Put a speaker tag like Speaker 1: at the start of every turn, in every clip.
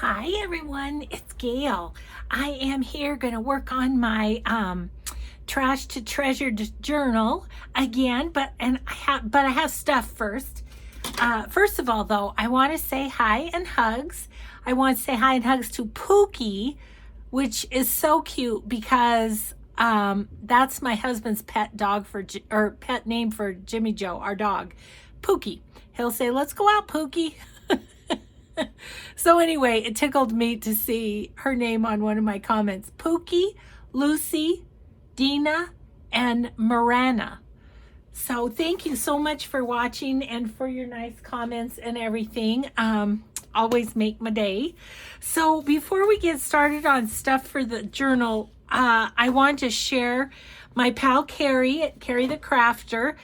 Speaker 1: Hi everyone, it's Gail. I am here going to work on my trash to treasure journal again, but I have stuff first. First of all, though, I want to say hi and hugs. I want to say hi and hugs to Pookie, which is so cute because that's my husband's pet dog or pet name for Jimmy Joe, our dog, Pookie. He'll say, "Let's go out, Pookie." So anyway, it tickled me to see her name on one of my comments. Pookie, Lucy, Dina, and Marana. So thank you so much for watching and for your nice comments and everything. Always make my day. So before we get started on stuff for the journal, I want to share my pal Ceri the Crafter,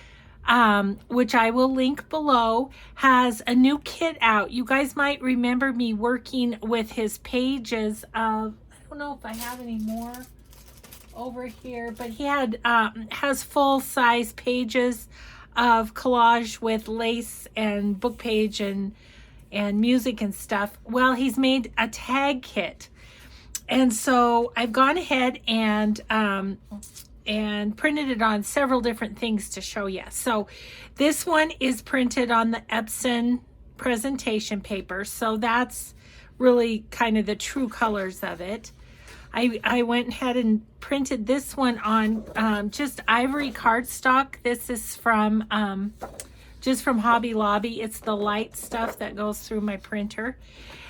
Speaker 1: which I will link below, has a new kit out. You guys might remember me working with his pages of, I don't know if I have any more over here, but he has full-size pages of collage with lace and book page and music and stuff. Well, he's made a tag kit. And so I've gone ahead and printed it on several different things to show you. So this one is printed on the Epson presentation paper. So that's really kind of the true colors of it. I went ahead and printed this one on just ivory cardstock. This is from just from Hobby Lobby. It's the light stuff that goes through my printer.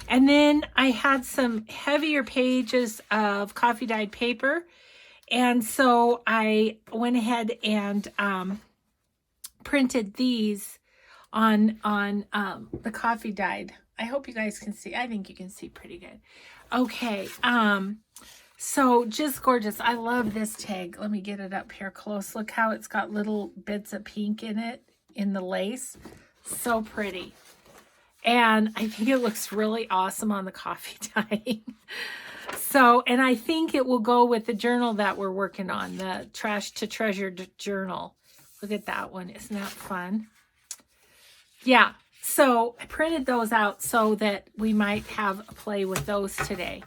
Speaker 1: And then I had some heavier pages of coffee dyed paper. And so I went ahead and printed these on the coffee dyed. I hope you guys can see. I think you can see pretty good. Okay. So just gorgeous. I love this tag. Let me get it up here close. Look how it's got little bits of pink in it, in the lace. So pretty. And I think it looks really awesome on the coffee dye. So, and I think it will go with the journal that we're working on, the Trash to Treasure journal. Look at that one. Isn't that fun? Yeah. So I printed those out so that we might have a play with those today.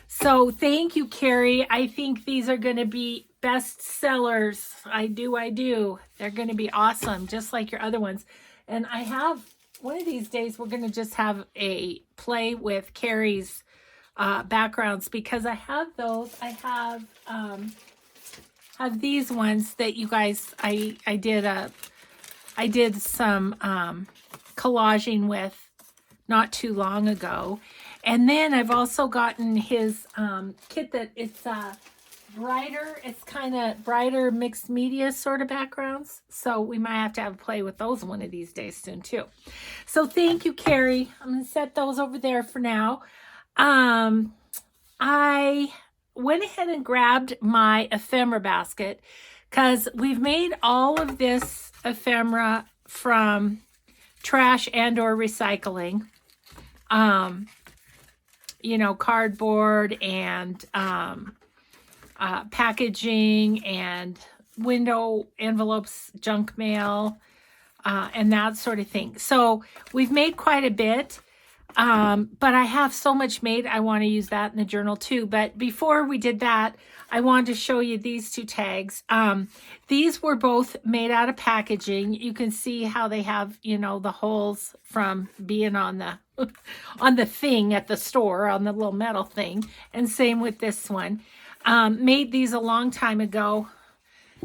Speaker 1: So thank you, Ceri. I think these are going to be best sellers. I do. They're going to be awesome, just like your other ones. And I have, one of these days, we're going to just have a play with Ceri's backgrounds, because I have those. I have these ones that you guys, I did some collaging with not too long ago. And then I've also gotten his kit that it's brighter, it's kind of brighter mixed media sort of backgrounds. So we might have to have a play with those one of these days soon too. So thank you, Ceri. I'm going to set those over there for now. I went ahead and grabbed my ephemera basket because we've made all of this ephemera from trash and or recycling. You know, cardboard and packaging and window envelopes, junk mail, and that sort of thing. So we've made quite a bit. But I have so much made, I want to use that in the journal too. But before we did that, I wanted to show you these two tags. These were both made out of packaging. You can see how they have, you know, the holes from being on the on the thing at the store, on the little metal thing. And same with this one. Made these a long time ago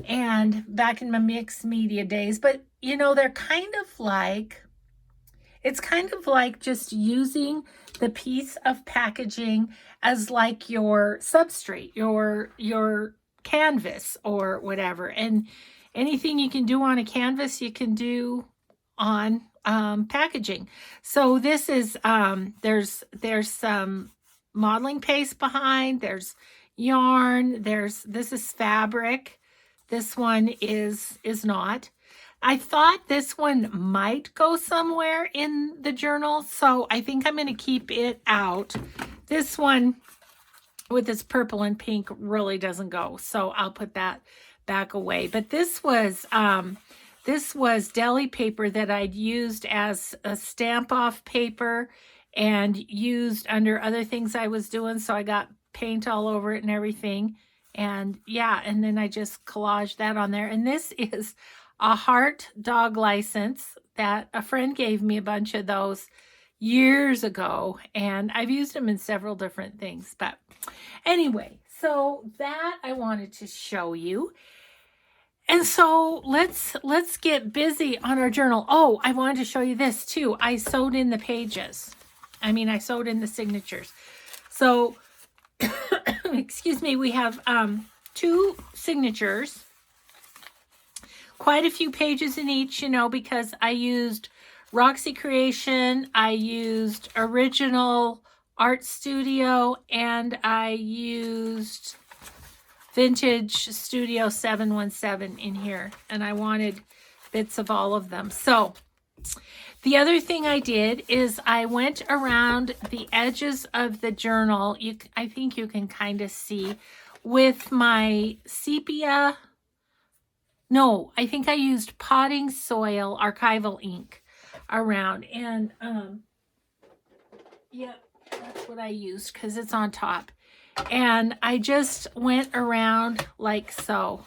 Speaker 1: and back in my mixed media days. But, you know, they're kind of like, it's kind of like just using the piece of packaging as like your substrate, your canvas or whatever. And anything you can do on a canvas, you can do on packaging. So this is, there's some modeling paste behind, there's yarn, this is fabric. This one is not. I thought this one might go somewhere in the journal, so I think I'm going to keep it out. This one with this purple and pink really doesn't go, so I'll put that back away. But this was deli paper that I'd used as a stamp-off paper and used under other things I was doing. So I got paint all over it and everything. And yeah, and then I just collaged that on there. And this is a heart dog license that a friend gave me a bunch of those years ago. And I've used them in several different things. But anyway, so that I wanted to show you. And so let's get busy on our journal. Oh, I wanted to show you this too. I sewed in the pages. I sewed in the signatures. So, excuse me, we have 2 signatures, quite a few pages in each, because I used Roxy Creation, I used Original Art Studio, and I used Vintage Studio 717 in here, and I wanted bits of all of them. So the other thing I did is I went around the edges of the journal. I think you can kind of see with my sepia. No, I think I used Potting Soil archival ink around, and yeah, that's what I used because it's on top. And I just went around like so,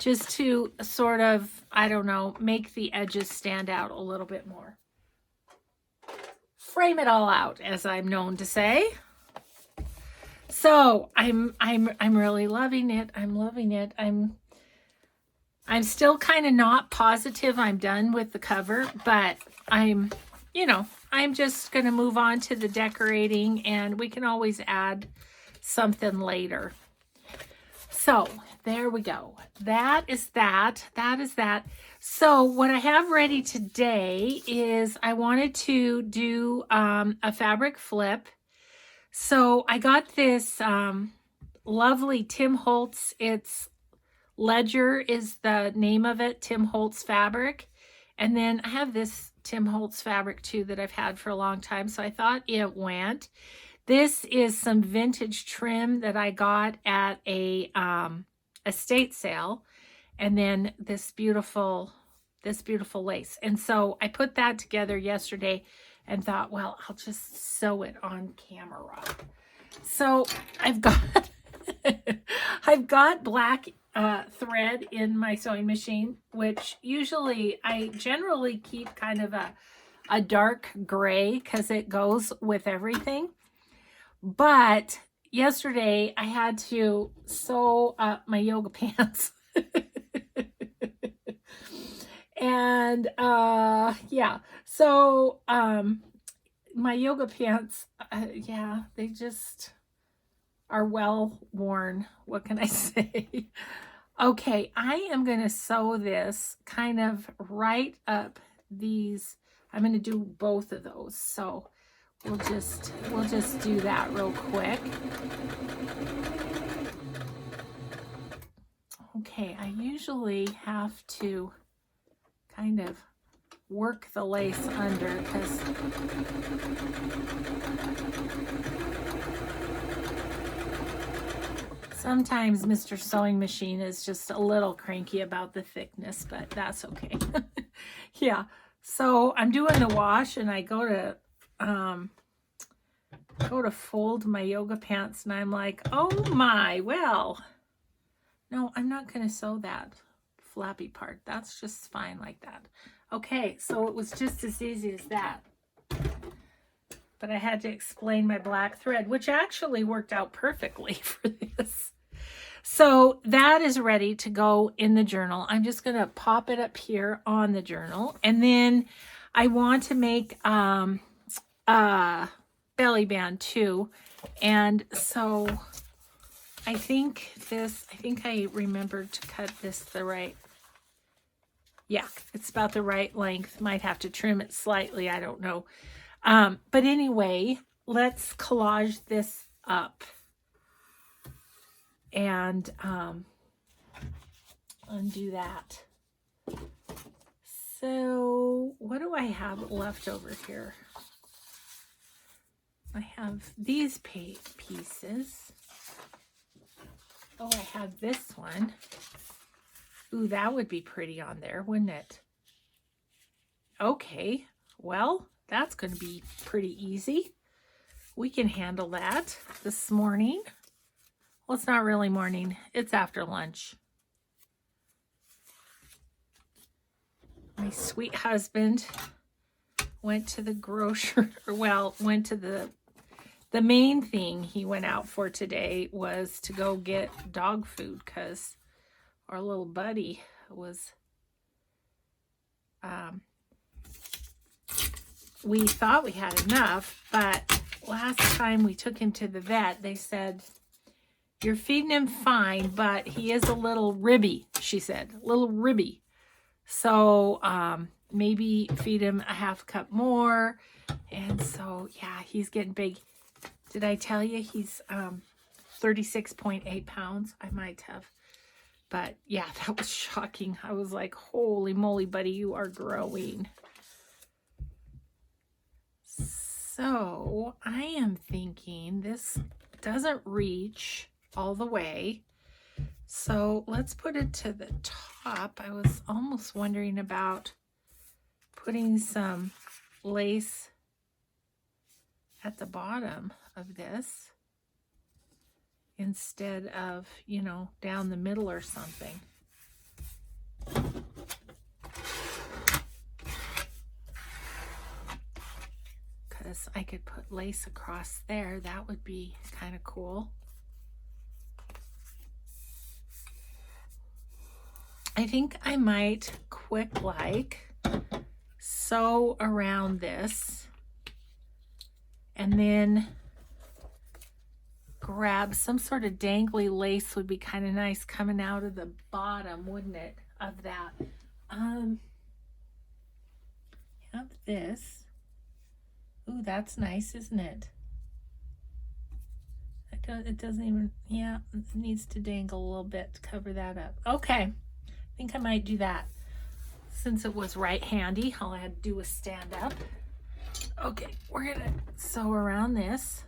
Speaker 1: just to sort of, I don't know, make the edges stand out a little bit more. Frame it all out, as I'm known to say. So I'm really loving it. I'm loving it. I'm still kind of not positive I'm done with the cover, but I'm just going to move on to the decorating, and we can always add something later. So there we go. That is that. That is that. So what I have ready today is I wanted to do a fabric flip. So I got this lovely Tim Holtz. It's Ledger is the name of it, Tim Holtz fabric. And then I have this Tim Holtz fabric too that I've had for a long time, so I thought it went. This is some vintage trim that I got at a estate sale, and then this beautiful lace. And so I put that together yesterday and thought, well, I'll just sew it on camera. So I've got black thread in my sewing machine, which usually I generally keep kind of a dark gray because it goes with everything. But yesterday I had to sew up my yoga pants. And yeah, so my yoga pants, yeah, they just are well worn. What can I say? Okay, I am going to sew this kind of right up these. I'm going to do both of those. So we'll just do that real quick. Okay, I usually have to kind of work the lace under because sometimes Mr. Sewing Machine is just a little cranky about the thickness, but that's okay. Yeah, so I'm doing the wash, and I go to fold my yoga pants, and I'm like, oh my, well, no, I'm not going to sew that flappy part. That's just fine like that. Okay, so it was just as easy as that. But I had to explain my black thread, which actually worked out perfectly for this. So that is ready to go in the journal. I'm just going to pop it up here on the journal. And then I want to make a belly band too. And so I think I remembered to cut this the right. Yeah, it's about the right length. Might have to trim it slightly. I don't know. But anyway, let's collage this up and undo that. So what do I have left over here? I have these pieces. Oh, I have this one. Ooh, that would be pretty on there, wouldn't it? Okay, well, that's going to be pretty easy. We can handle that this morning. Well, it's not really morning. It's after lunch. My sweet husband went to the grocery, went to the main thing he went out for today was to go get dog food because our little buddy was, we thought we had enough, but last time we took him to the vet, they said, you're feeding him fine, but he is a little ribby, she said, a little ribby. So maybe feed him a half cup more. And so, yeah, he's getting big. Did I tell you he's 36.8 pounds? I might have. But yeah, that was shocking. I was like, holy moly, buddy, you are growing. So I am thinking this doesn't reach all the way. So let's put it to the top. I was almost wondering about putting some lace at the bottom of this instead of, you know, down the middle or something. Because I could put lace across there. That would be kind of cool. I think I might quick sew around this and then grab some sort of dangly lace. Would be kind of nice coming out of the bottom, wouldn't it, of that. Have this. Ooh, that's nice, isn't it? It doesn't even, yeah, it needs to dangle a little bit to cover that up. Okay, I think I might do that. Since it was right handy, all I had to do was stand up. Okay, we're gonna sew around this.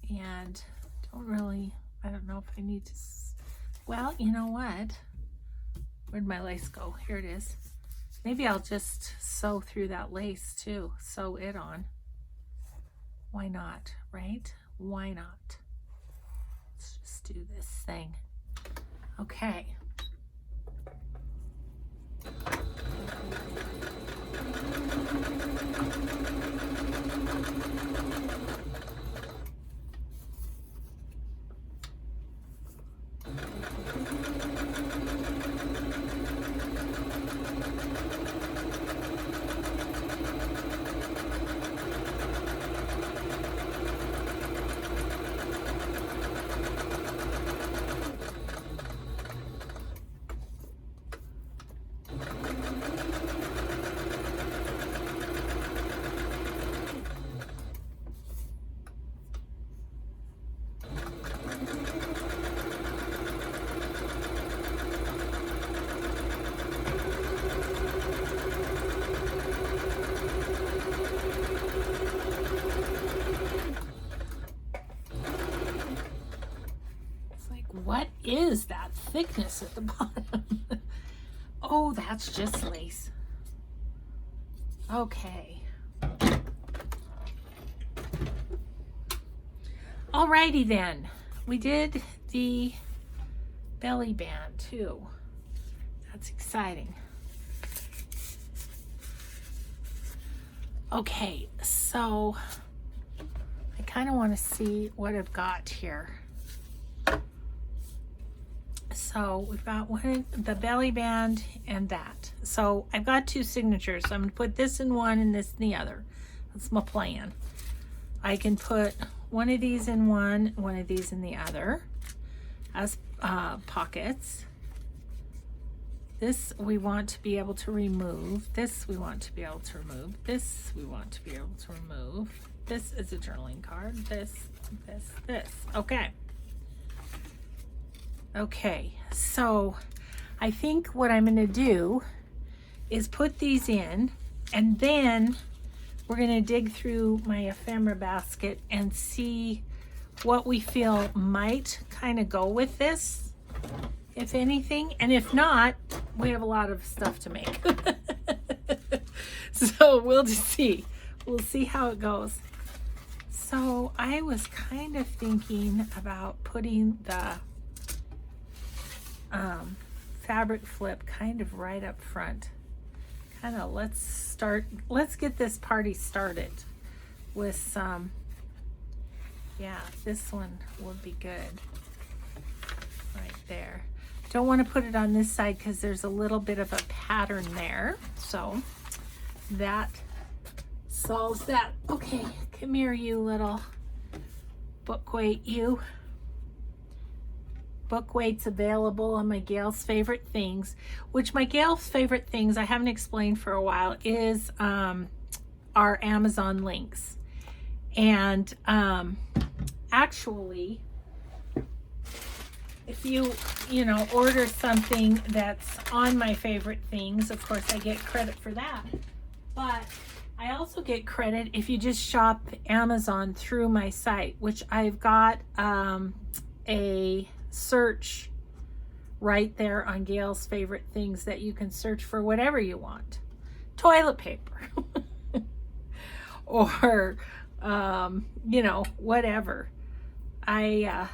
Speaker 1: And I don't know if I need to, well, you know what? Where'd my lace go? Here it is. Maybe I'll just sew through that lace too. Sew it on. Why not, right? Why not? Let's just do this thing. Okay. What is that thickness at the bottom? Oh, that's just lace. Okay. Alrighty then. We did the belly band too. That's exciting. Okay, so I kind of want to see what I've got here. So we've got one, the belly band and that. So I've got two signatures. So I'm gonna put this in one and this in the other. That's my plan. I can put one of these in one of these in the other as pockets. This we want to be able to remove. This we want to be able to remove. This we want to be able to remove. This is a journaling card. This. Okay. Okay, so I think what I'm going to do is put these in, and then we're going to dig through my ephemera basket and see what we feel might kind of go with this, if anything. And if not, we have a lot of stuff to make. So we'll just see. We'll see how it goes. So I was kind of thinking about putting the fabric flip kind of right up front. Kind of let's get this party started with some, yeah, this one would be good right there. Don't want to put it on this side because there's a little bit of a pattern there. So that solves that. Okay, come here, you little book weight, you. Book weight's available on my Gail's Favorite Things, which my Gail's Favorite Things I haven't explained for a while is our Amazon links. And actually, if you know, order something that's on my favorite things, of course I get credit for that. But I also get credit if you just shop Amazon through my site, which I've got a search right there on Gail's Favorite Things that you can search for whatever you want. Toilet paper. Or, you know, whatever. And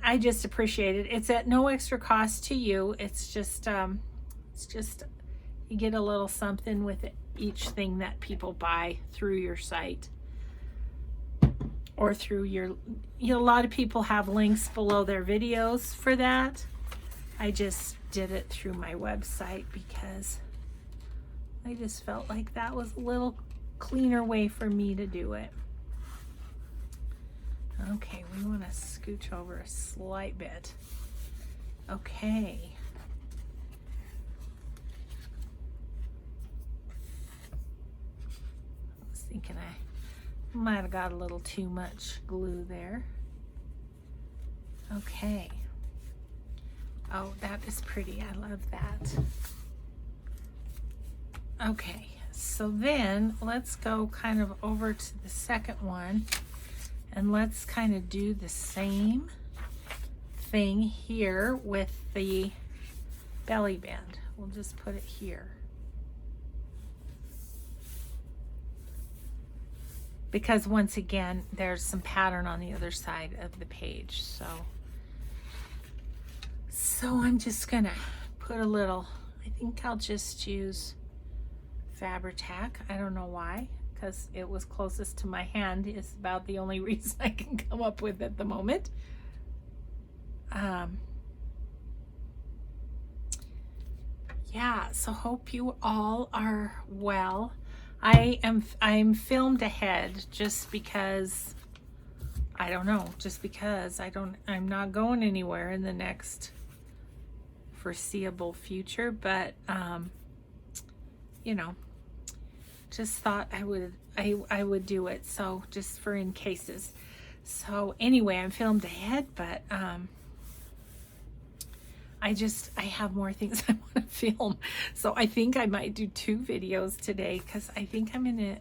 Speaker 1: I just appreciate it. It's at no extra cost to you. It's just you get a little something with each thing that people buy through your site or through your, you know, a lot of people have links below their videos for that. I just did it through my website because I just felt like that was a little cleaner way for me to do it. Okay, we want to scooch over a slight bit. Okay. I was thinking I might have got a little too much glue there. Okay. Oh, that is pretty. I love that. Okay, so then let's go kind of over to the second one. And let's kind of do the same thing here with the belly band. We'll just put it here. Because once again, there's some pattern on the other side of the page. So I'm just gonna put a little, I think I'll just use Fabri-Tac. I don't know why. Because it was closest to my hand is about the only reason I can come up with at the moment. Yeah, so hope you all are well. I'm filmed ahead just because I don't know, just because I'm not going anywhere in the next foreseeable future, but you know, just thought I would do it, so just for in cases. So anyway, I'm filmed ahead, but I have more things I want to film, so I think I might do 2 videos today because I think I'm gonna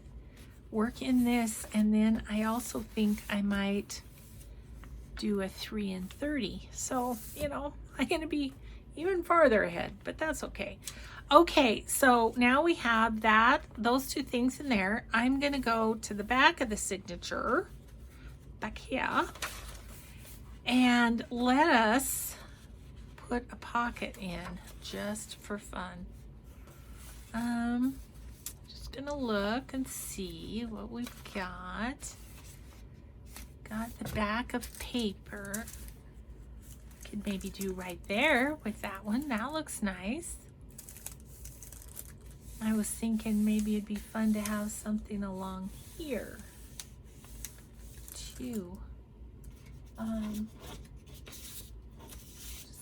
Speaker 1: work in this, and then I also think I might do a 3 and 30. So you know, I'm gonna be even farther ahead, but that's okay. Okay, so now we have those 2 things in there. I'm going to go to the back of the signature, back here, and let us put a pocket in just for fun. Just going to look and see what we've got. Got the back of paper. Could maybe do right there with that one. That looks nice. I was thinking maybe it'd be fun to have something along here too. Just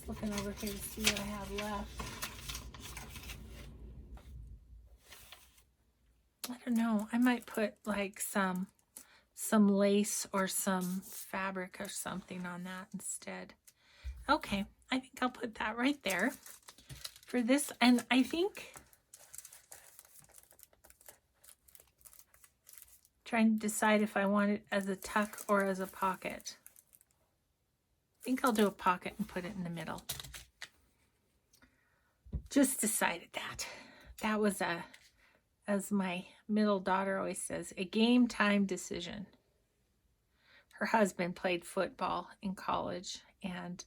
Speaker 1: looking over here to see what I have left. I don't know. I might put like some lace or some fabric or something on that instead. Okay, I think I'll put that right there for this, and I think Trying to decide if I want it as a tuck or as a pocket. I think I'll do a pocket and put it in the middle. Just decided that. That was a, as my middle daughter always says, a game time decision. Her husband played football in college and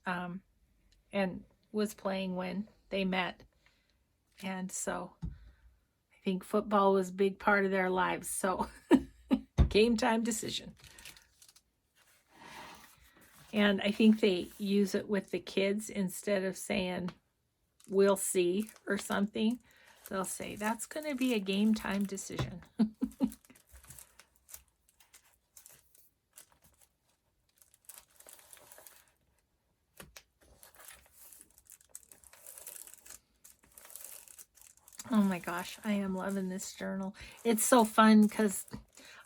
Speaker 1: was playing when they met. And so I think football was a big part of their lives. So game time decision. And I think they use it with the kids instead of saying, we'll see or something. They'll say, that's going to be a game time decision. Oh my gosh, I am loving this journal. It's so fun because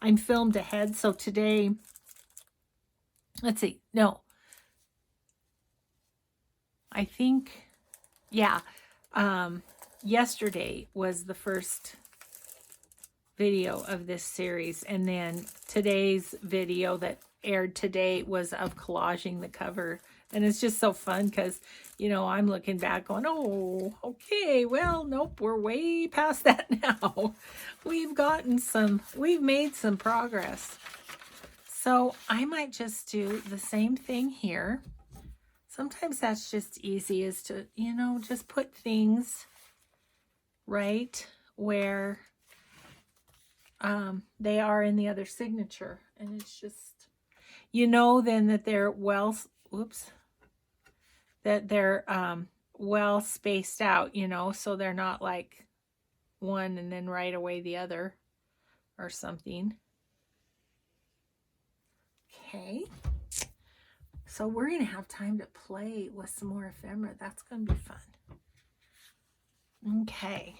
Speaker 1: I'm filmed ahead. So today, let's see, no. I think, yeah, yesterday was the first video of this series. And then today's video that aired today was of collaging the cover. And it's just so fun because, you know, I'm looking back going, oh, okay, well, nope, we're way past that now. We've made some progress. So I might just do the same thing here. Sometimes that's just easy, is to, you know, just put things right where they are in the other signature. And it's just, you know, then that they're well spaced out, you know, so they're not like one and then right away the other or something. Okay. So we're going to have time to play with some more ephemera. That's going to be fun. Okay.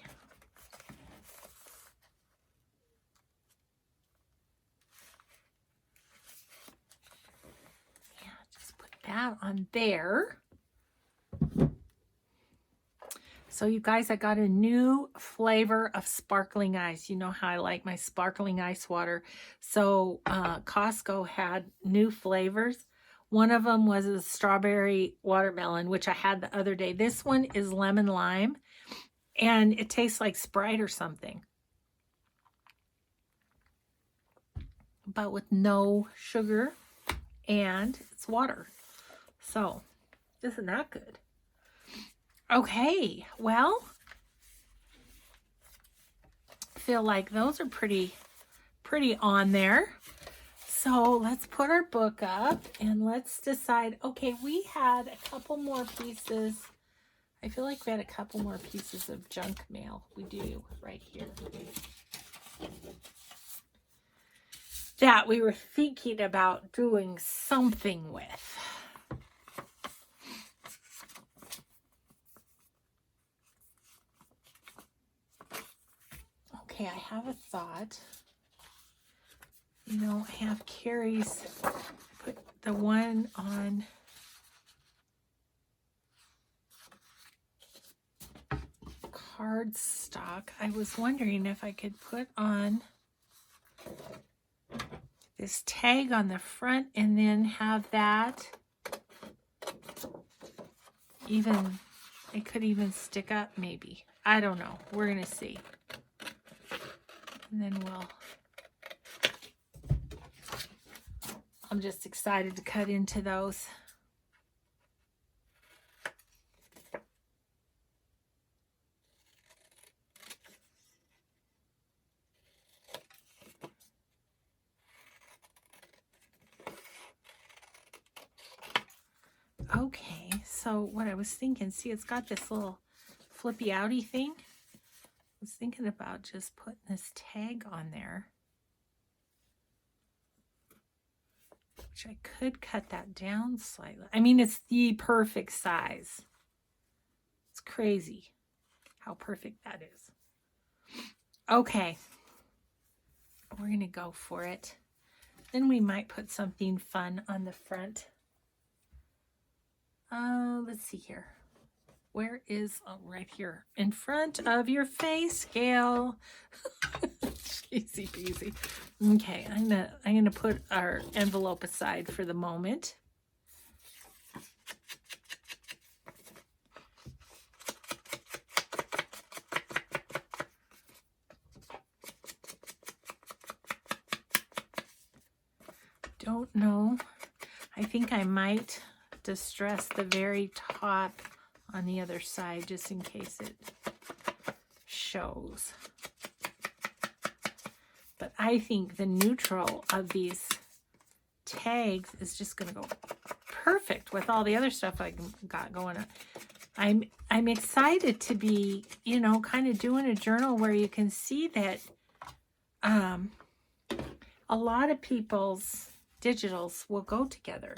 Speaker 1: Yeah, just put that on there. So you guys, I got a new flavor of sparkling ice. You know how I like my sparkling ice water. So Costco had new flavors. One of them was a strawberry watermelon, which I had the other day. This one is lemon lime, and it tastes like Sprite or something, but with no sugar, and it's water. So isn't that good? Okay, well, I feel like those are pretty on there. So let's put our book up and let's decide. Okay, we had a couple more pieces. I feel like we had a couple more pieces of junk mail. We do right here. That we were thinking about doing something with. Okay, I have a thought. You know, I have Ceri's put the one on cardstock. I was wondering if I could put on this tag on the front and then have that even, it could even stick up maybe. I don't know. We're going to see. And then I'm just excited to cut into those. Okay, so what I was thinking, see, it's got this little flippy outy thing. I was thinking about just putting this tag on there, which I could cut that down slightly. I mean, it's the perfect size. It's crazy how perfect that is. Okay, we're going to go for it. Then we might put something fun on the front. Let's see here. Where is, oh, right here in front of your face, Gail. Easy peasy. Okay, I'm gonna put our envelope aside for the moment. Don't know. I think I might distress the very top on the other side just in case it shows. But I think the neutral of these tags is just going to go perfect with all the other stuff I got going on. I'm excited to be, you know, kind of doing a journal where you can see that a lot of people's digitals will go together.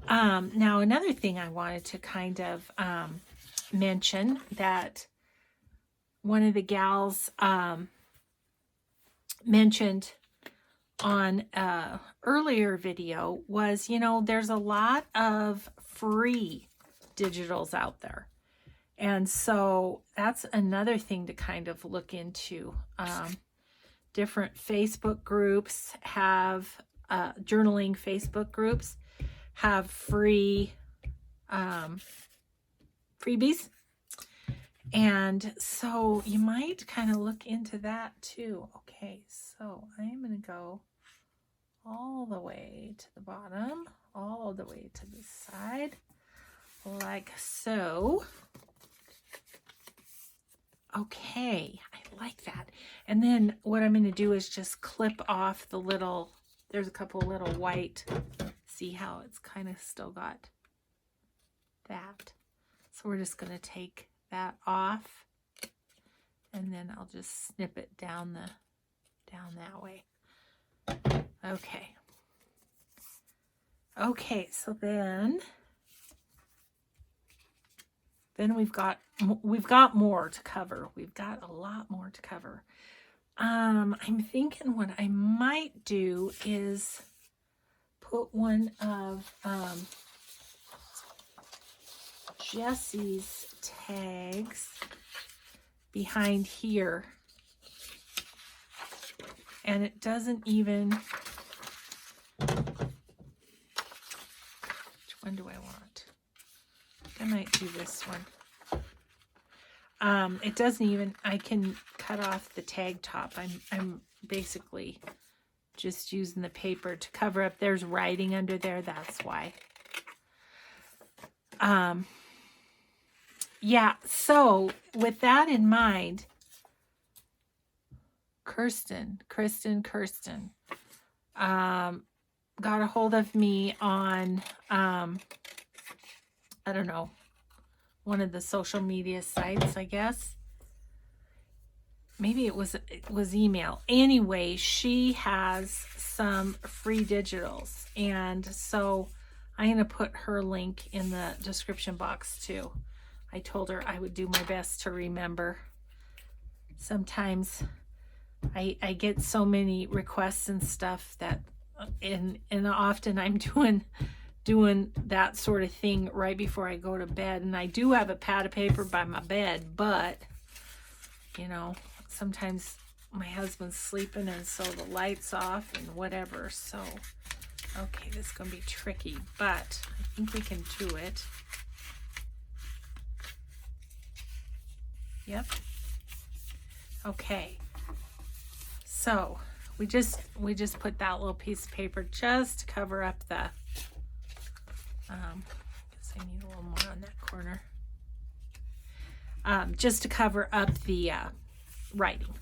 Speaker 1: Now, another thing I wanted to kind of mention that one of the gals mentioned on an earlier video was, you know, there's a lot of free digitals out there. And so that's another thing to kind of look into. Different Facebook groups have, journaling Facebook groups have free freebies. And so you might kind of look into that too. Okay, so I'm going to go all the way to the bottom, all the way to the side, like so. Okay, I like that. And then what I'm going to do is just clip off the little, there's a couple little white, see how it's kind of still got that. So we're just going to take that off, and then I'll just snip it down that way. Okay, so then we've got more to cover. We've got a lot more to cover. I'm thinking what I might do is put one of Jesse's tags behind here, and it doesn't even, which one do I want? I might do this one. It doesn't even, I can cut off the tag top. I'm basically just using the paper to cover up. There's writing under there, that's why. Yeah, so with that in mind, Kirsten got a hold of me on, I don't know, one of the social media sites, I guess. Maybe it was email. Anyway, she has some free digitals, and so I'm going to put her link in the description box too. I told her I would do my best to remember. Sometimes I get so many requests and stuff that, and often I'm doing that sort of thing right before I go to bed. And I do have a pad of paper by my bed, but, you know, sometimes my husband's sleeping and so the light's off and whatever. So, okay, this is going to be tricky, but I think we can do it. Yep. Okay. So we just put that little piece of paper just to cover up the, guess I need a little more on that corner. Just to cover up the writing.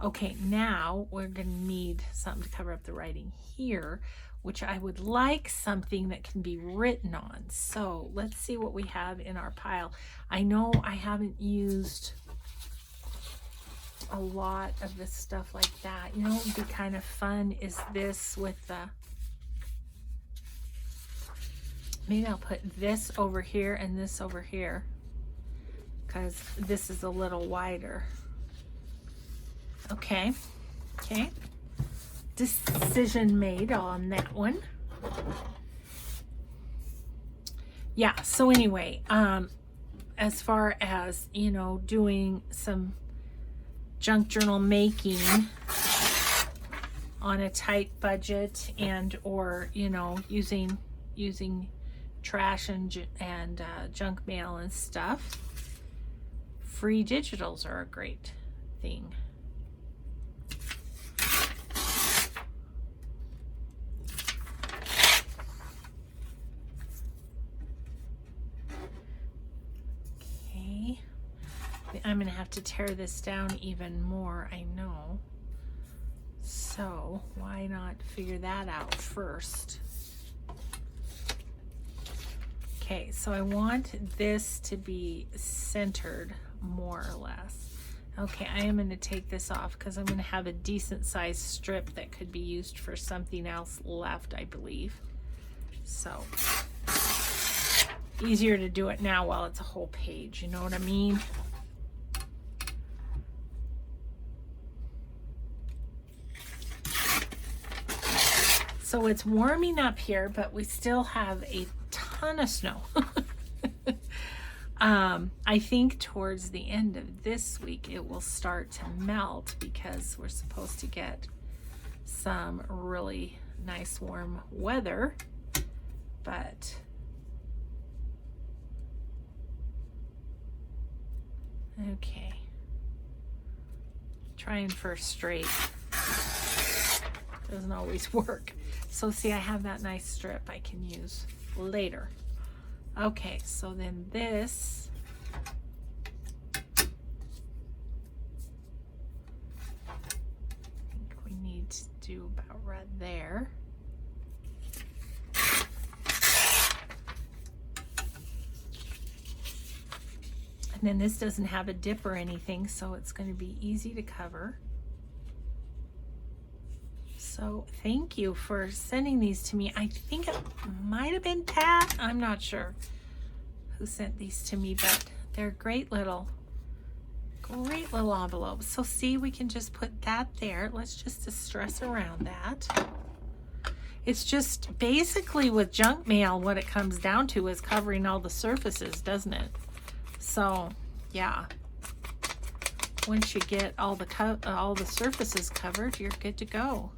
Speaker 1: Okay, now we're going to need something to cover up the writing here, which I would like something that can be written on. So let's see what we have in our pile. I know I haven't used a lot of this stuff like that. You know what would be kind of fun is this with the, maybe I'll put this over here and this over here, because this is a little wider. Okay. Decision made on that one. Yeah, so anyway, as far as, you know, doing some junk journal making, on a tight budget and or, you know, using trash and junk mail and stuff, free digitals are a great thing. Okay, I'm gonna have to tear this down even more, I know. So why not figure that out first? Okay, so I want this to be centered more or less. Okay, I am going to take this off because I'm going to have a decent sized strip that could be used for something else left, I believe. So easier to do it now while it's a whole page, you know what I mean? So it's warming up here, but we still have a ton of snow. I think towards the end of this week it will start to melt because we're supposed to get some really nice warm weather, but okay, trying for straight doesn't always work. So see, I have that nice strip I can use later. Okay, so then this, I think we need to do about right there. And then this doesn't have a dip or anything, so it's going to be easy to cover. So thank you for sending these to me. I think it might have been Pat. I'm not sure who sent these to me, but they're great little envelopes. So see, we can just put that there. Let's just distress around that. It's just basically with junk mail, what it comes down to is covering all the surfaces, doesn't it? So yeah, once you get all the surfaces covered, you're good to go.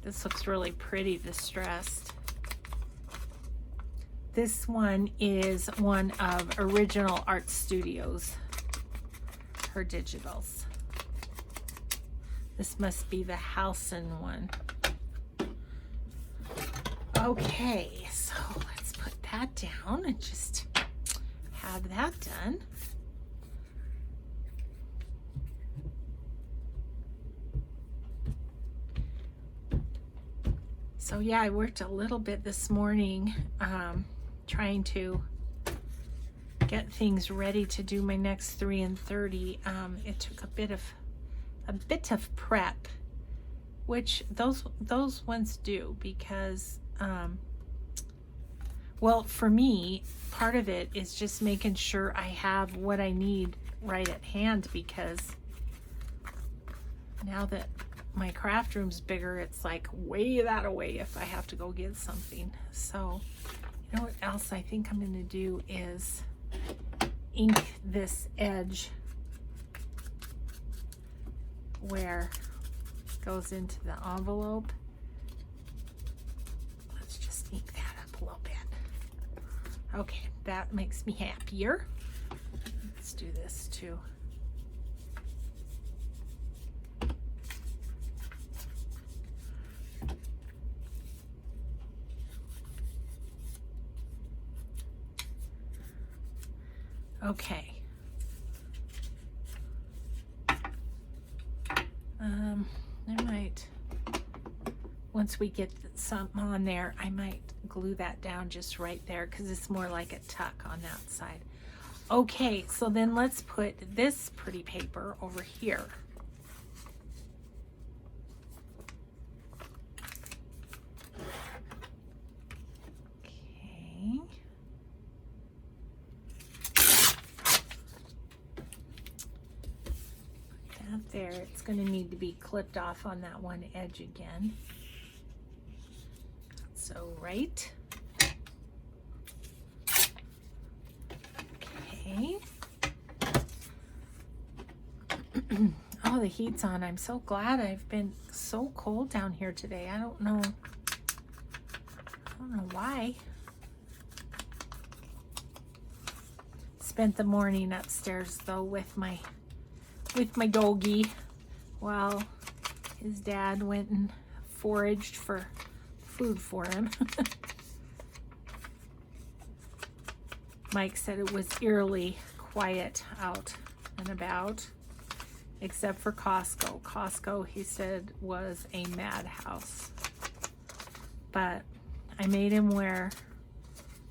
Speaker 1: This looks really pretty distressed. This one is one of Original Art Studios, her digitals. This must be the Halcyon one. Okay, so let's put that down and just have that done. So yeah, I worked a little bit this morning trying to get things ready to do my next 3 and 30. It took a bit of prep, which those ones do, because well, for me, part of it is just making sure I have what I need right at hand, because now that my craft room's bigger, it's like way that away if I have to go get something. So you know what else I think I'm going to do is ink this edge where it goes into the envelope. Let's just ink that up a little bit. Okay, that makes me happier. Let's do this too. Okay. I might, once we get something on there, I might glue that down just right there, because it's more like a tuck on that side. Okay, so then let's put this pretty paper over here. Okay. That there, it's going to need to be clipped off on that one edge again. So right. Okay. Oh, the heat's on. I'm so glad. I've been so cold down here today. I don't know why. Spent the morning upstairs though with my doggy while his dad went and foraged for food for him. Mike said it was eerily quiet out and about, except for Costco. Costco, he said, was a madhouse. But I made him wear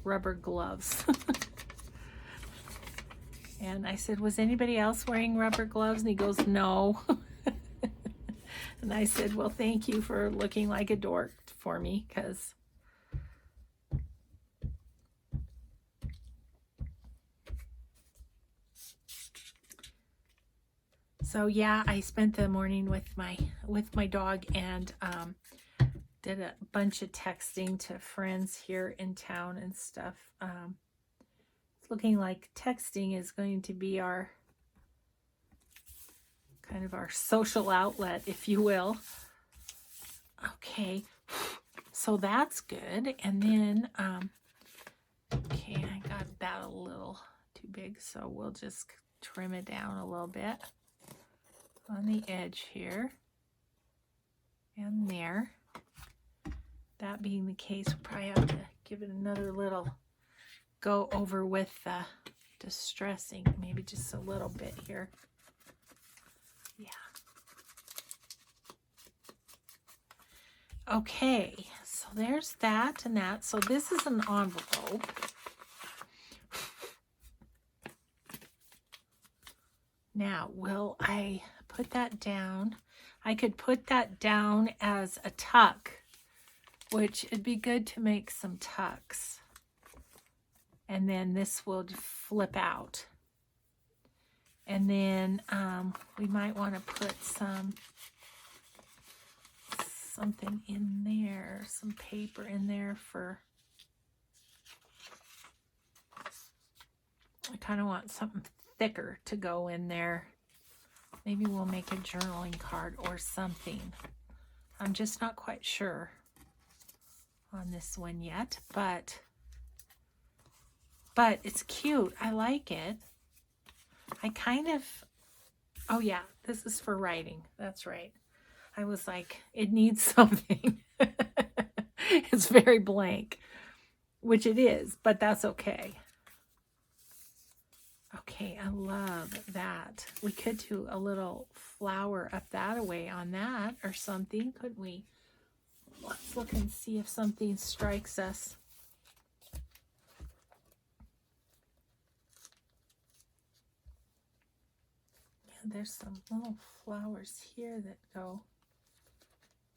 Speaker 1: rubber gloves. And I said, was anybody else wearing rubber gloves? And he goes, no. And I said, well, thank you for looking like a dork for me, because so yeah, I spent the morning with my dog and did a bunch of texting to friends here in town and stuff. It's looking like texting is going to be our kind of our social outlet, if you will. Okay, so that's good. And then, okay, I got that a little too big, so we'll just trim it down a little bit on the edge here and there. That being the case, we'll probably have to give it another little go over with the distressing, maybe just a little bit here. Yeah. Okay, so there's that and that. So this is an envelope. Now, will I put that down? I could put that down as a tuck, which it'd be good to make some tucks. And then this will flip out. And then we might want to put something in there, some paper in there for, I kind of want something thicker to go in there. Maybe we'll make a journaling card or something. I'm just not quite sure on this one yet, but it's cute. I like it. I kind of, oh yeah, this is for writing. That's right. I was like, it needs something. It's very blank, which it is, but that's okay. Okay, I love that. We could do a little flower up that away on that or something, couldn't we? Let's look and see if something strikes us. Yeah, there's some little flowers here that go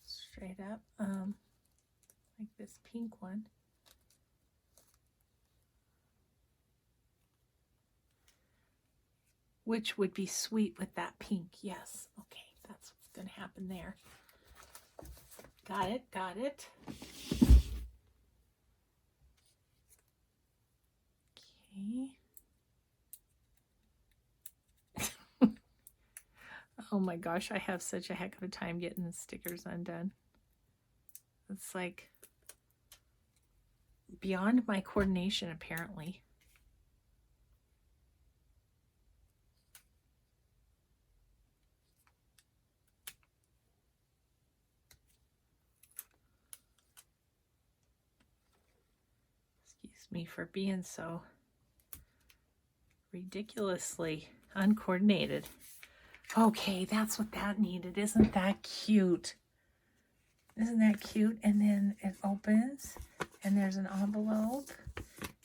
Speaker 1: straight up, like this pink one. Which would be sweet with that pink. Yes. Okay, that's what's going to happen there. Got it, got it. Okay. Oh my gosh, I have such a heck of a time getting the stickers undone. It's like beyond my coordination, apparently. Excuse me for being so ridiculously uncoordinated. Okay, that's what that needed. Isn't that cute? Isn't that cute? And then it opens and there's an envelope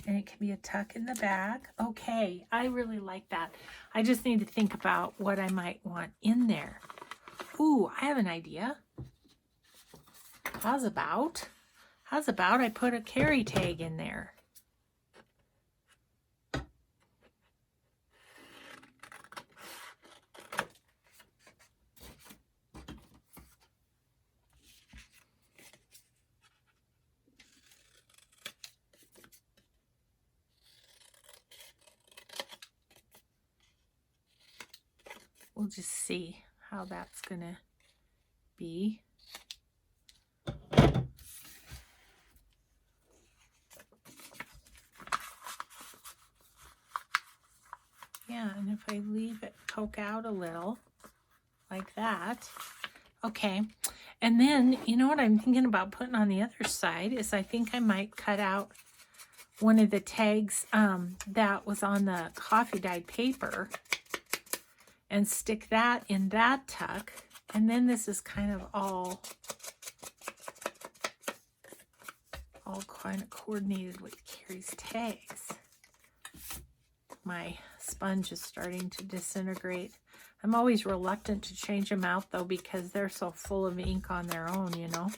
Speaker 1: and it can be a tuck in the back. Okay, I really like that. I just need to think about what I might want in there. Ooh, I have an idea. How's about I put a carry tag in there? we'll just see how that's gonna be. Yeah, and if I leave it poke out a little like that. Okay, and then you know what I'm thinking about putting on the other side is I think I might cut out one of the tags that was on the coffee dyed paper and stick that in that tuck. And then this is kind of all kind of coordinated with Ceri's tags. My sponge is starting to disintegrate. I'm always reluctant to change them out though because they're so full of ink on their own, you know.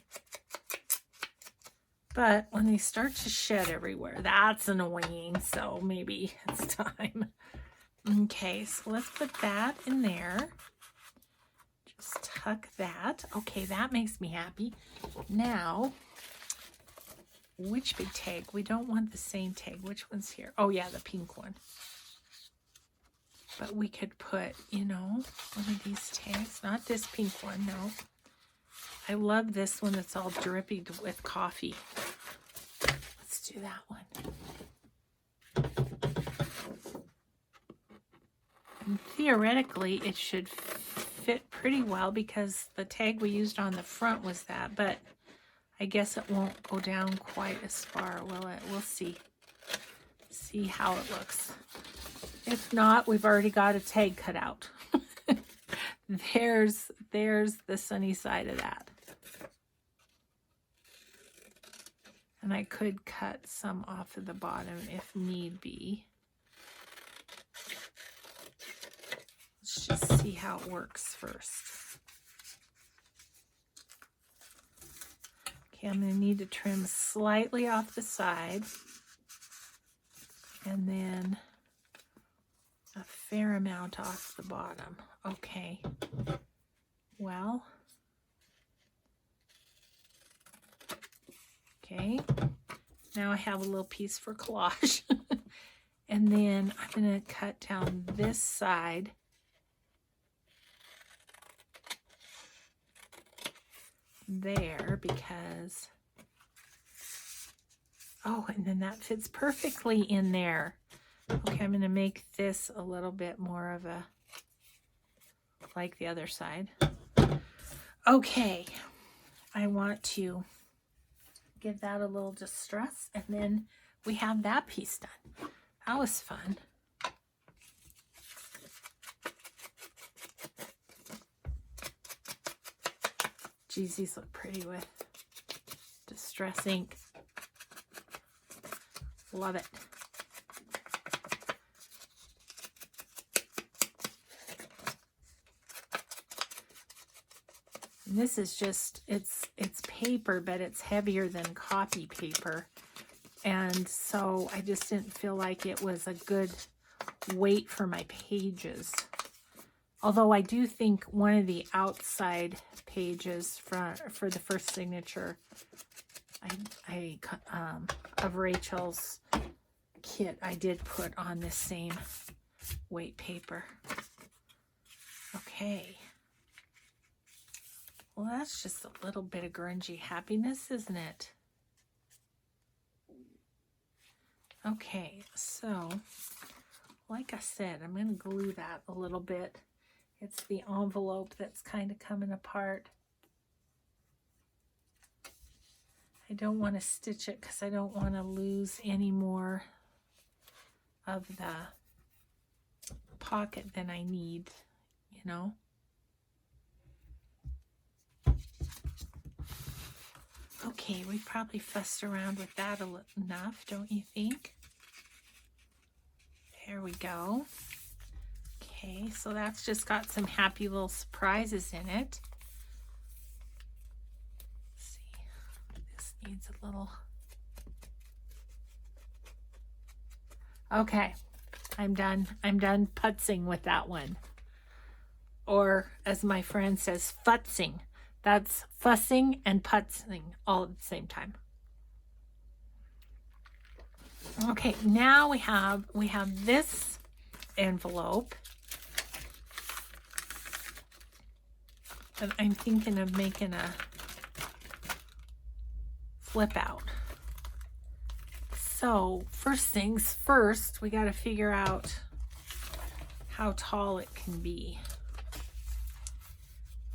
Speaker 1: But when they start to shed everywhere, that's annoying. So maybe it's time. Okay, so let's put that in there. Just tuck that. Okay, that makes me happy. Now, which big tag? We don't want the same tag. Which one's here? Oh yeah, the pink one. But we could put, you know, one of these tags. Not this pink one, no. I love this one that's all drippy with coffee. Let's do that one. And theoretically, it should fit pretty well because the tag we used on the front was that, but I guess it won't go down quite as far, will it? We'll see. See how it looks. If not, we've already got a tag cut out. There's the sunny side of that. And I could cut some off of the bottom if need be. Let's just see how it works first. Okay, I'm going to need to trim slightly off the side. And then a fair amount off the bottom. Okay. Well. Okay. Now I have a little piece for collage. And then I'm going to cut down this side. There because, oh, and then that fits perfectly in there. Okay, I'm going to make this a little bit more of a, like the other side. Okay, I want to give that a little distress, and then we have that piece done. That was fun. Geez, these look pretty with distress ink. Love it. And this is just, it's paper, but it's heavier than copy paper. And so I just didn't feel like it was a good weight for my pages. Although I do think one of the outside pages for the first signature of Rachel's kit, I did put on this same weight paper. Okay. Well, that's just a little bit of grungy happiness, isn't it? Okay, so like I said, I'm going to glue that a little bit. It's the envelope that's kind of coming apart. I don't want to stitch it because I don't want to lose any more of the pocket than I need, you know. Okay, we probably fussed around with that enough, don't you think? There we go. Okay, so that's just got some happy little surprises in it. Let's see, this needs a little. Okay, I'm done. I'm done putzing with that one. Or as my friend says, futzing. That's fussing and putzing all at the same time. Okay, now we have this envelope. But I'm thinking of making a flip out. So first things first, we got to figure out how tall it can be,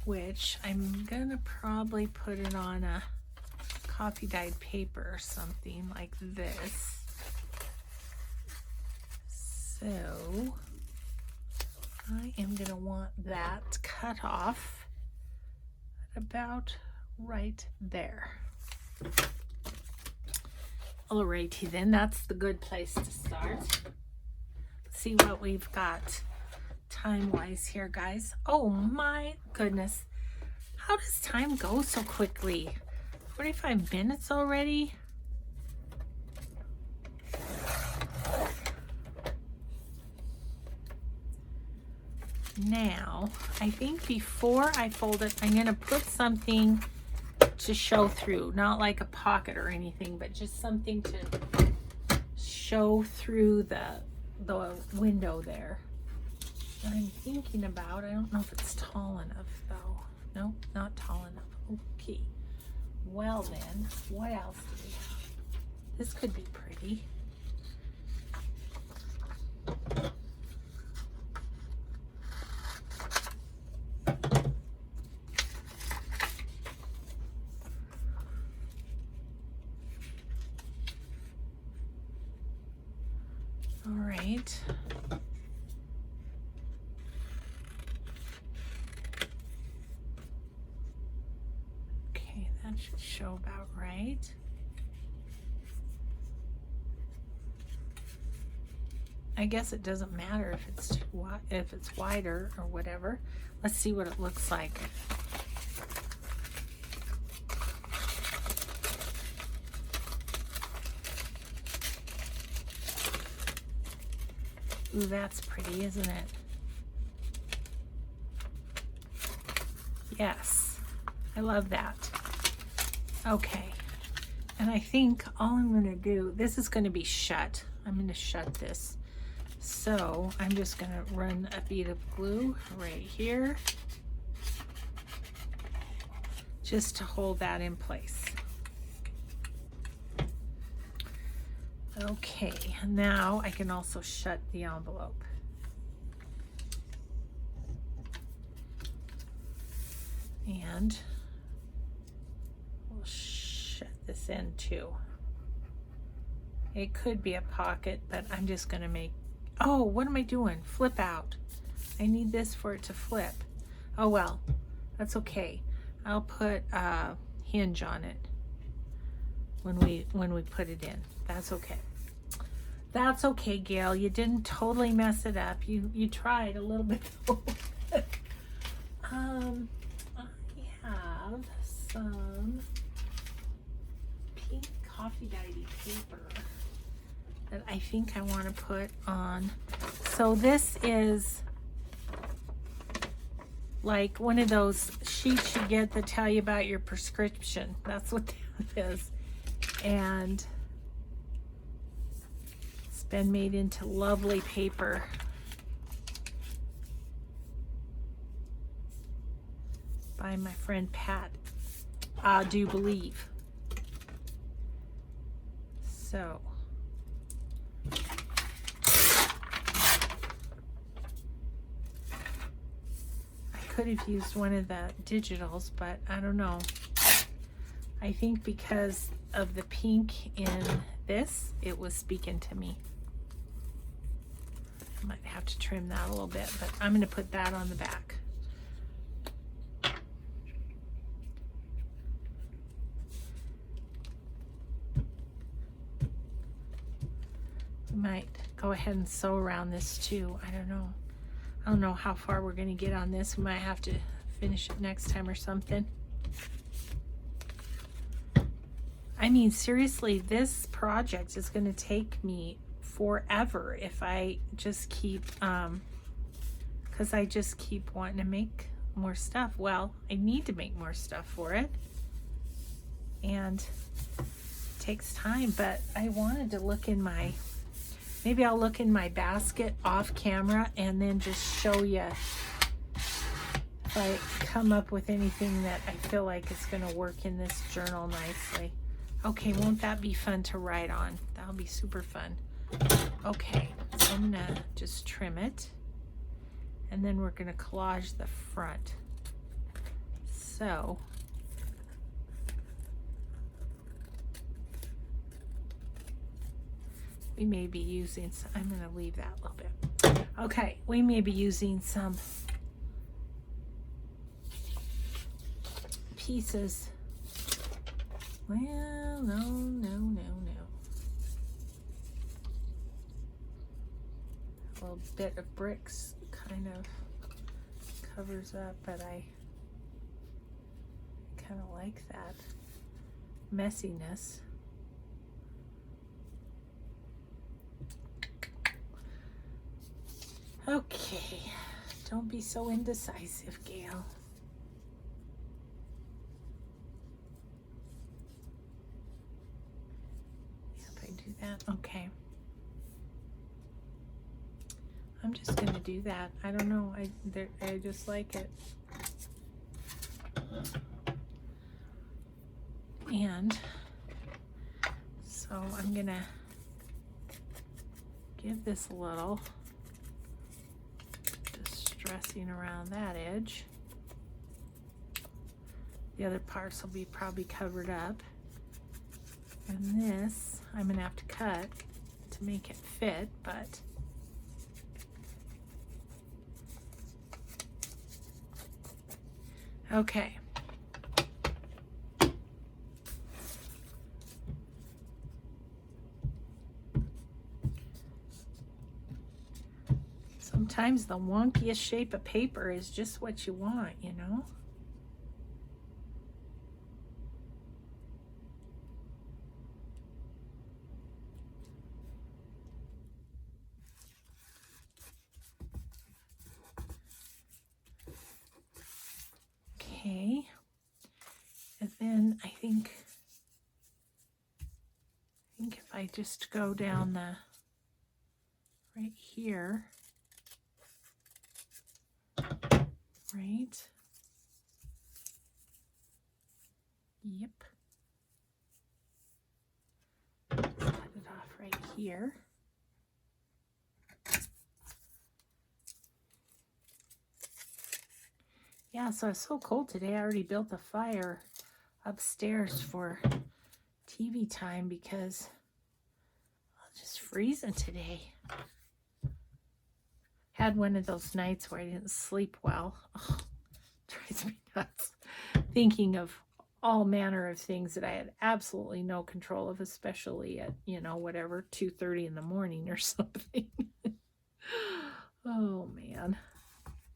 Speaker 1: which I'm gonna probably put it on a coffee dyed paper or something like this. So I am gonna want that cut off about right there. Alrighty then, that's the good place to start. Let's see what we've got time-wise here, guys. Oh my goodness. How does time go so quickly? 45 minutes already? Now, I think before I fold it, I'm going to put something to show through. Not like a pocket or anything, but just something to show through the window there. I'm thinking about, I don't know if it's tall enough though. Nope, not tall enough. Okay. Well then, what else do we have? This could be pretty. All right. Okay, that should show about right. I guess it doesn't matter if it's if it's wider or whatever. Let's see what it looks like. Ooh, that's pretty, isn't it? Yes, I love that. Okay, and I think all I'm going to do, this is going to be shut. I'm going to shut this. So I'm just going to run a bead of glue right here just to hold that in place. Okay, now I can also shut the envelope. And we'll shut this in too. It could be a pocket, but I'm just going to make, oh, what am I doing? Flip out. I need this for it to flip. Oh well, that's okay. I'll put a hinge on it when we put it in. That's okay. That's okay, Gail. You didn't totally mess it up. You tried a little bit. I have some pink coffee dyed paper that I think I want to put on. So this is like one of those sheets you get that tell you about your prescription. That's what that is. And it's been made into lovely paper. By my friend Pat, I do believe. So I could have used one of the digitals, but I don't know. I think because of the pink in this, it was speaking to me. I might have to trim that a little bit, but I'm going to put that on the back. Might go ahead and sew around this too. I don't know. I don't know how far we're going to get on this. We might have to finish it next time or something. I mean, seriously, this project is going to take me forever if I just keep, because I just keep wanting to make more stuff. Well, I need to make more stuff for it. And it takes time, but I wanted to look in my, maybe I'll look in my basket off camera and then just show you if I come up with anything that I feel like is going to work in this journal nicely. Okay, won't that be fun to write on? That'll be super fun. Okay, so I'm going to just trim it. And then we're going to collage the front. So we may be using some, I'm going to leave that a little bit. Okay, we may be using some pieces. Well, no. A little bit of bricks kind of covers up, but I kind of like that messiness. Okay, don't be so indecisive, Gail. If I do that, okay. I'm just gonna do that. I don't know, I just like it. And so I'm gonna give this a little distressing around that edge. The other parts will be probably covered up. And this, I'm gonna have to cut to make it fit, but okay. Sometimes the wonkiest shape of paper is just what you want, you know? Okay. And then I think if I just go down the right here, right? Yep. Cut it off right here. Yeah, so it's so cold today. I already built a fire upstairs for TV time because it's just freezing today. Had one of those nights where I didn't sleep well. Oh, drives me nuts. Thinking of all manner of things that I had absolutely no control of, especially at, you know, whatever, 2:30 in the morning or something. Oh, man.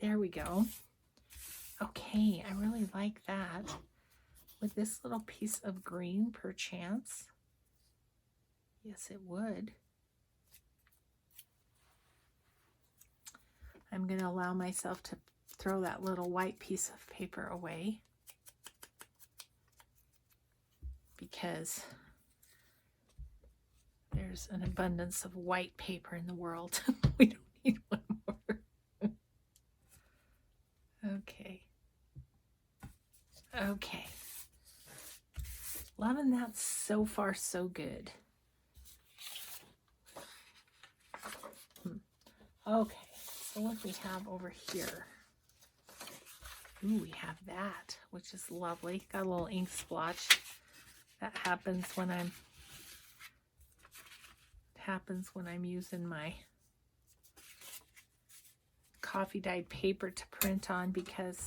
Speaker 1: There we go. Okay, I really like that. With this little piece of green, perchance. Yes, it would. I'm going to allow myself to throw that little white piece of paper away, because there's an abundance of white paper in the world. We don't need one more. Okay. Okay. Loving that so far, so good. Okay, so what do we have over here? Ooh, we have that, which is lovely. Got a little ink splotch. That happens when I'm using my coffee dyed paper to print on, because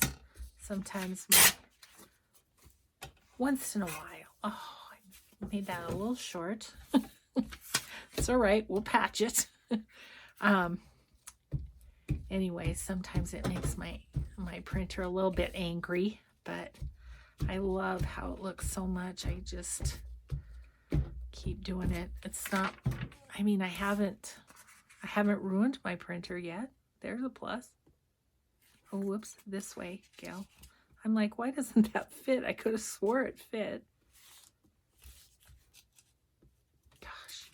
Speaker 1: sometimes once in a while. Oh, I made that a little short. It's all right, we'll patch it. Anyway, sometimes it makes my printer a little bit angry, but I love how it looks so much. I just keep doing it. It's not, I mean, I haven't ruined my printer yet. There's a plus. Oh, whoops, this way, Gail. I'm like, why doesn't that fit? I could have swore it fit. Gosh.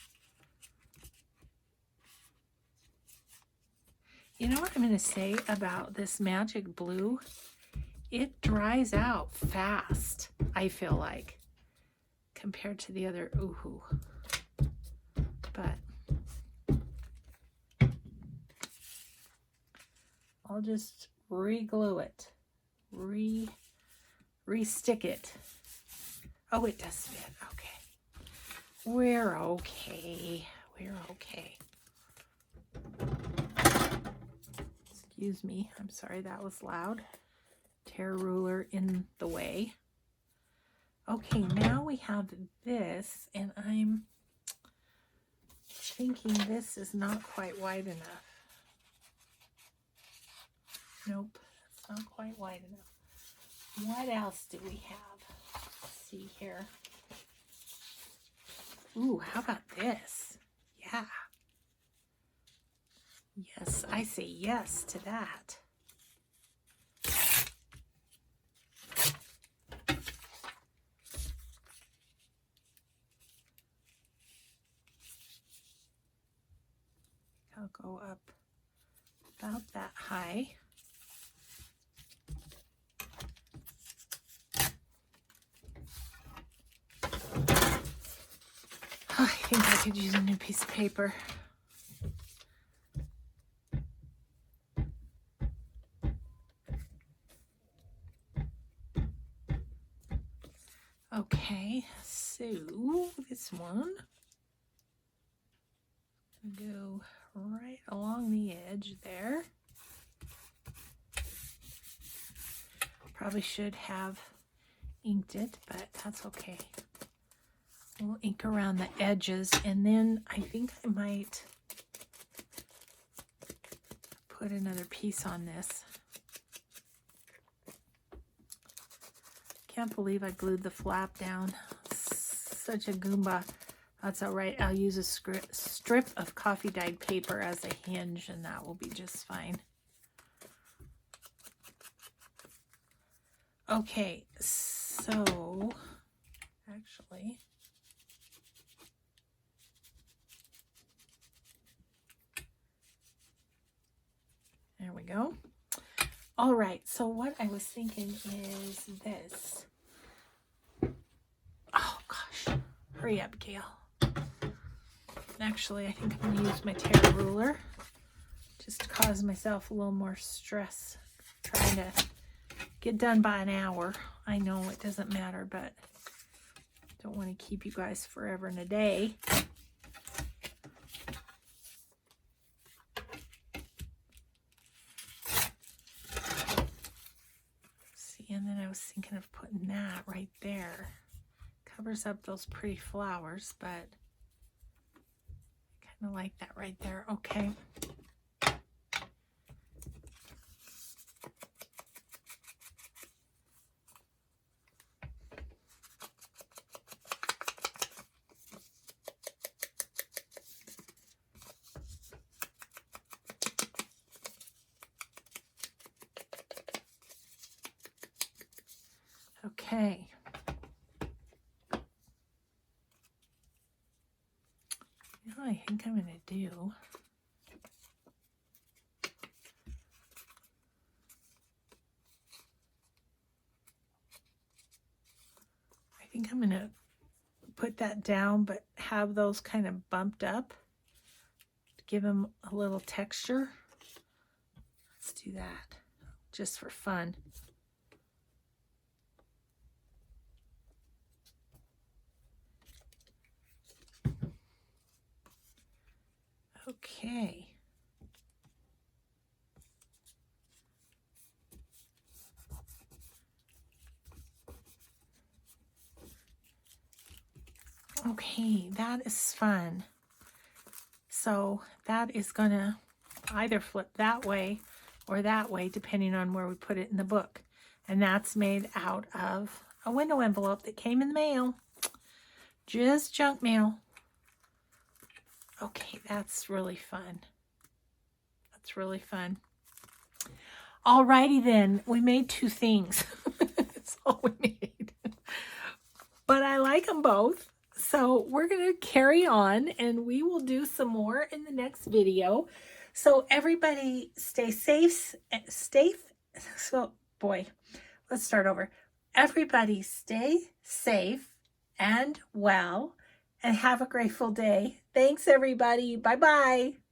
Speaker 1: You know what I'm going to say about this magic blue it dries out fast, I feel like, compared to the other Oohoo. But I'll just re-glue it, re-stick it. Oh, it does fit. Okay. We're okay. We're okay. Excuse me. I'm sorry that was loud. Tear ruler in the way. Okay, now we have this, and I'm thinking this is not quite wide enough. Nope, it's not quite wide enough. What else do we have? Let's see here. Ooh, how about this? Yeah. Yes, I say yes to that. I'll go up about that high. Oh, I think I could use a new piece of paper. Okay, so this one go right along the edge there. Probably should have inked it, but that's okay. We'll ink around the edges, and then I think I might put another piece on this. Can't believe I glued the flap down. Such a Goomba. That's all right. I'll use a strip of coffee dyed paper as a hinge, and that will be just fine. Okay, so actually, there we go. All right, so what I was thinking is this. Oh gosh, hurry up, Gail. Actually, I think I'm going to use my tear ruler just to cause myself a little more stress trying to get done by an hour. I know it doesn't matter, but don't want to keep you guys forever and a day. See, and then I was thinking of putting that right there. Covers up those pretty flowers, but I kind of like that right there. Okay. Okay. You know what I think I'm going to do? I think I'm going to put that down, but have those kind of bumped up to give them a little texture. Let's do that just for fun. Okay. Okay, that is fun. So that is gonna either flip that way or that way, depending on where we put it in the book. And that's made out of a window envelope that came in the mail. Just junk mail. Okay, that's really fun. That's really fun. Alrighty then, we made two things. That's all we made. But I like them both. So we're going to carry on, and we will do some more in the next video. So everybody stay safe. So, boy, let's start over. Everybody stay safe and well and have a grateful day. Thanks, everybody. Bye-bye.